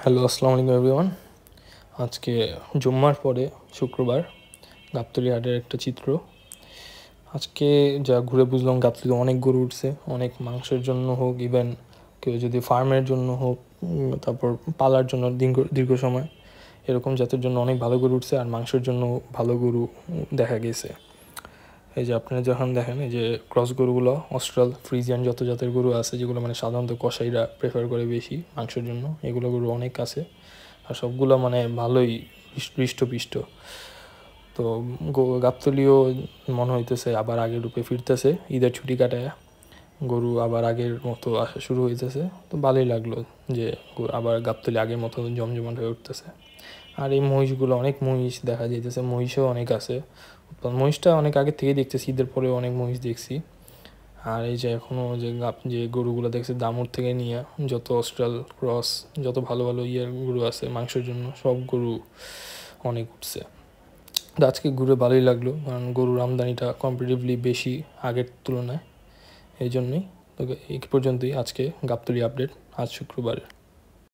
Hello, আসসালামু আলাইকুম everyone. আজকে জুম্মার পরে শুক্রবার গাবতলী হাটের একটা চিত্র। আজকে যা ঘুরে বুঝলাম, গাবতলীতে অনেক গরু উঠছে, অনেক মাংসের জন্য হোক, ইভেন কেউ যদি ফার্মের জন্য হোক, তারপর পালার জন্য দীর্ঘ সময় এরকম জাতের জন্য অনেক ভালো গরু উঠছে, আর মাংসের জন্য ভালো গরু দেখা গেছে। এই যে আপনারা যখন দেখেন, এই যে ক্রস গরুগুলো, অস্ট্রাল ফ্রিজিয়ান যত জাতের গরু আছে, যেগুলো মানে সাধারণত কসাইরা প্রেফার করে বেশি মাংসের জন্য, এগুলো গরু অনেক আছে, আর সবগুলো মানে ভালোই হৃষ্টপিষ্ট। তো গাবতলীও মনে হইতেছে আবার আগের রূপে ফিরতেছে, ঈদের ছুটি কাটায় গরু আবার আগের মতো আসা শুরু হইতেছে। তো ভালোই লাগলো যে আবার গাবতলী আগের মতো জমজমাট হয়ে উঠতেছে। আর এই মহিষগুলো, অনেক মহিষ দেখা যাইতেছে, মহিষও অনেক আছে। মহিষটা অনেক আগে থেকে দেখতেছি, ঈদের পরে অনেক মহিষ দেখছি। আর এই যে এখনও যে গরুগুলো দেখছি দামুর থেকে নিয়ে, যত অস্ট্রাল ক্রস, যত ভালো ভালো গরু আছে মাংসের জন্য, সব গরু অনেক উঠছে। তো আজকে ঘুরে ভালোই লাগলো, কারণ গরুর আমদানিটা কম্পারেটিভলি বেশি আগের তুলনায়। এই জন্যই। তো এই পর্যন্তই আজকে গাবতলী আপডেট, আজ শুক্রবারের।